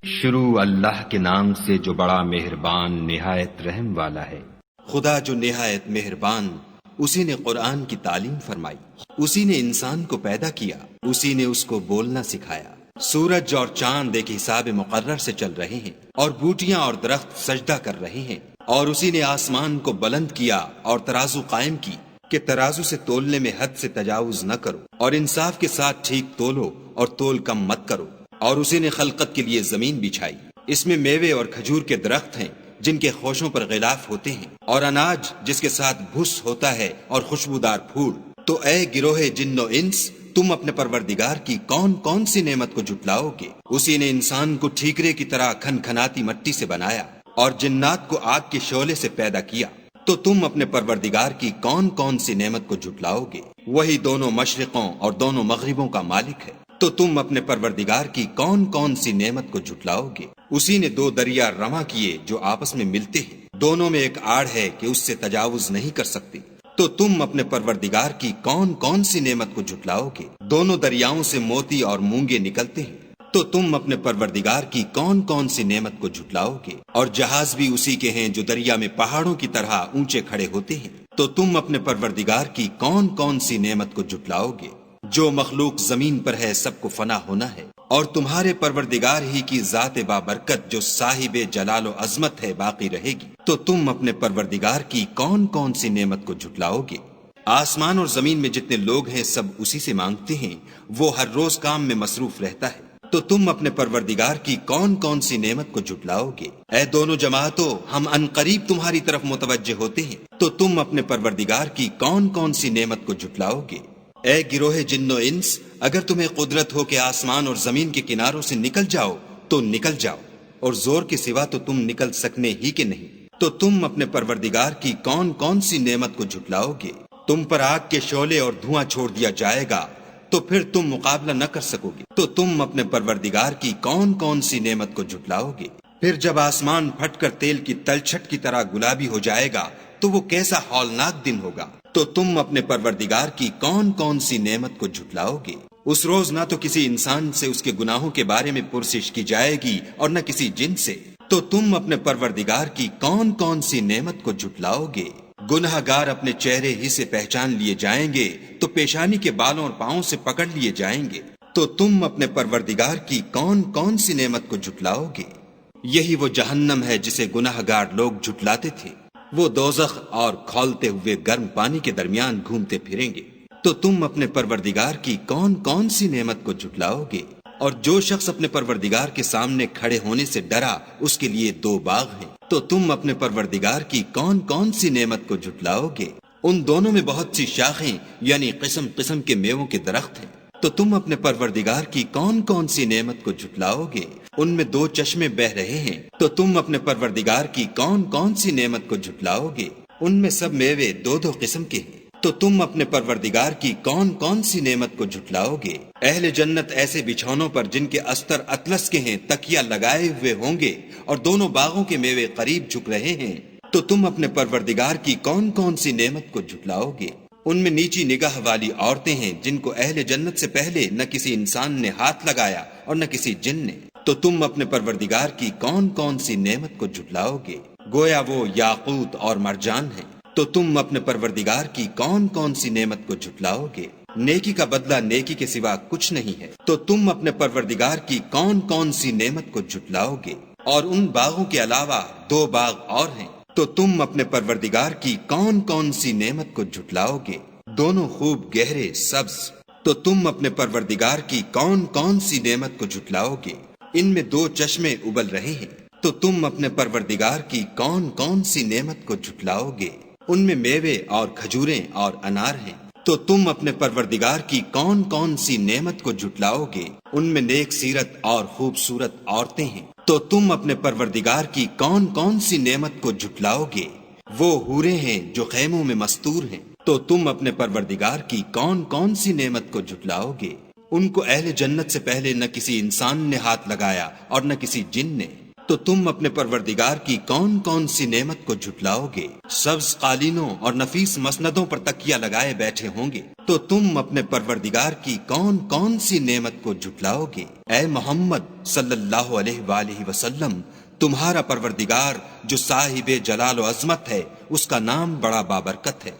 شروع اللہ کے نام سے جو بڑا مہربان نہایت رحم والا ہے۔ خدا جو نہایت مہربان، اسی نے قرآن کی تعلیم فرمائی، اسی نے انسان کو پیدا کیا، اسی نے اس کو بولنا سکھایا۔ سورج اور چاند ایک حساب مقرر سے چل رہے ہیں، اور بوٹیاں اور درخت سجدہ کر رہے ہیں، اور اسی نے آسمان کو بلند کیا اور ترازو قائم کی کہ ترازو سے تولنے میں حد سے تجاوز نہ کرو، اور انصاف کے ساتھ ٹھیک تولو اور تول کم مت کرو۔ اور اسی نے خلقت کے لیے زمین بچھائی، اس میں میوے اور کھجور کے درخت ہیں جن کے خوشوں پر غلاف ہوتے ہیں، اور اناج جس کے ساتھ بھس ہوتا ہے اور خوشبودار پھول۔ تو اے گروہ جن و انس، تم اپنے پروردگار کی کون کون سی نعمت کو جھٹلاؤ گے؟ اسی نے انسان کو ٹھیکرے کی طرح کھنکھناتی مٹی سے بنایا اور جنات کو آگ کے شعلے سے پیدا کیا۔ تو تم اپنے پروردگار کی کون کون سی نعمت کو جھٹلاؤ گے؟ وہی دونوں مشرقوں اور دونوں مغربوں کا مالک ہے۔ تو تم اپنے پروردگار کی کون کون سی نعمت کو جھٹلاؤ گے؟ اسی نے دو دریا رواں کیے جو آپس میں ملتے ہیں، دونوں میں ایک آڑ ہے کہ اس سے تجاوز نہیں کر سکتی۔ تو تم اپنے پروردگار کی کون کون سی نعمت کو جھٹلاؤ گے؟ دونوں دریاؤں سے موتی اور مونگے نکلتے ہیں۔ تو تم اپنے پروردگار کی کون کون سی نعمت کو جھٹلاؤ گے؟ اور جہاز بھی اسی کے ہیں جو دریا میں پہاڑوں کی طرح اونچے کھڑے ہوتے ہیں۔ تو تم اپنے پروردگار کی کون کون سی نعمت کو جھٹلاؤ گے؟ جو مخلوق زمین پر ہے سب کو فنا ہونا ہے، اور تمہارے پروردگار ہی کی ذات بابرکت جو صاحب جلال و عظمت ہے باقی رہے گی۔ تو تم اپنے پروردگار کی کون کون سی نعمت کو جھٹلاؤ گے؟ آسمان اور زمین میں جتنے لوگ ہیں سب اسی سے مانگتے ہیں، وہ ہر روز کام میں مصروف رہتا ہے۔ تو تم اپنے پروردگار کی کون کون سی نعمت کو جھٹلاؤ گے؟ اے دونوں جماعتوں، ہم عنقریب تمہاری طرف متوجہ ہوتے ہیں۔ تو تم اپنے پروردگار کی کون کون سی نعمت کو جھٹلاؤ گے؟ اے گروہ جن و انس، اگر تمہیں قدرت ہو کہ آسمان اور زمین کے کناروں سے نکل جاؤ تو نکل جاؤ، اور زور کے سوا تو تم نکل سکنے ہی کے نہیں۔ تو تم اپنے پروردگار کی کون کون سی نعمت کو جھٹلاؤ گے؟ تم پر آگ کے شعلے اور دھواں چھوڑ دیا جائے گا تو پھر تم مقابلہ نہ کر سکو گے۔ تو تم اپنے پروردگار کی کون کون سی نعمت کو جھٹلاؤ گے؟ پھر جب آسمان پھٹ کر تیل کی تلچھٹ کی طرح گلابی ہو جائے گا تو وہ کیسا ہولناک دن ہوگا۔ تو تم اپنے پروردگار کی کون کون سی نعمت کو جھٹلاؤ گے؟ اس روز نہ تو کسی انسان سے اس کے گناہوں کے بارے میں پرسش کی جائے گی اور نہ کسی جن سے۔ تو تم اپنے پروردگار کی کون کون سی نعمت کو جھٹلاؤ گے؟ گناہ گار اپنے چہرے ہی سے پہچان لیے جائیں گے تو پیشانی کے بالوں اور پاؤں سے پکڑ لیے جائیں گے۔ تو تم اپنے پروردگار کی کون کون سی نعمت کو جھٹلاؤ گے؟ یہی وہ جہنم ہے جسے گناہ گار لوگ جھٹلاتے تھے، وہ دوزخ اور کھولتے ہوئے گرم پانی کے درمیان گھومتے پھریں گے۔ تو تم اپنے پروردگار کی کون کون سی نعمت کو جھٹلاؤ گے؟ اور جو شخص اپنے پروردگار کے سامنے کھڑے ہونے سے ڈرا اس کے لیے دو باغ ہیں۔ تو تم اپنے پروردگار کی کون کون سی نعمت کو جھٹلاؤ گے؟ ان دونوں میں بہت سی شاخیں یعنی قسم قسم کے میووں کے درخت ہیں۔ تو تم اپنے پروردگار کی کون کون سی نعمت کو جھٹلاؤ گے؟ ان میں دو چشمے بہ رہے ہیں۔ تو تم اپنے پروردگار کی کون کون سی نعمت کو جھٹلاؤ گے؟ ان میں سب میوے دو دو قسم کے ہیں۔ تو تم اپنے پروردگار کی کون کون سی نعمت کو جھٹلاؤ گے؟ اہل جنت ایسے بچھونوں پر جن کے استر اطلس کے ہیں تکیا لگائے ہوئے ہوں گے، اور دونوں باغوں کے میوے قریب جھک رہے ہیں۔ تو تم اپنے پروردگار کی کون کون سی نعمت کو جھٹلاؤ گے؟ ان میں نیچی نگاہ والی عورتیں ہیں جن کو اہل جنت سے پہلے نہ کسی انسان نے ہاتھ لگایا اور نہ کسی جن نے۔ تو تم اپنے پروردگار کی کون کون سی نعمت کو جھٹلاؤ گے؟ گویا وہ یاقوت اور مرجان ہیں۔ تو تم اپنے پروردگار کی کون کون سی نعمت کو جھٹلاؤ گے؟ نیکی کا بدلہ نیکی کے سوا کچھ نہیں ہے۔ تو تم اپنے پروردگار کی کون کون سی نعمت کو جھٹلاؤ گے؟ اور ان باغوں کے علاوہ دو باغ اور ہیں۔ تو تم اپنے پروردگار کی کون کون سی نعمت کو جھٹلاؤ گے؟ دونوں خوب گہرے سبز۔ تو تم اپنے پروردگار کی کون کون سی نعمت کو جھٹلاؤ گے؟ ان میں دو چشمے ابل رہے ہیں۔ تو تم اپنے پروردگار کی کون کون سی نعمت کو جھٹلاؤ گے؟ ان میں میوے اور کھجوریں اور انار ہیں۔ تو تم اپنے پروردگار کی کون کون سی نعمت کو جھٹلاؤ گے؟ ان میں نیک سیرت اور خوبصورت عورتیں ہیں۔ تو تم اپنے پروردگار کی کون کون سی نعمت کو جھٹلاؤ گے؟ وہ حوریں ہیں جو خیموں میں مستور ہیں۔ تو تم اپنے پروردگار کی کون کون سی نعمت کو جھٹلاؤ گے؟ ان کو اہل جنت سے پہلے نہ کسی انسان نے ہاتھ لگایا اور نہ کسی جن نے۔ تو تم اپنے پروردگار کی کون کون سی نعمت کو جھٹلاؤ گے؟ سبز قالینوں اور نفیس مسندوں پر تکیہ لگائے بیٹھے ہوں گے، تو تم اپنے پروردگار کی کون کون سی نعمت کو جھٹلاؤ گے؟ اے محمد صلی اللہ علیہ وآلہ وسلم، تمہارا پروردگار جو صاحب جلال و عظمت ہے، اس کا نام بڑا بابرکت ہے۔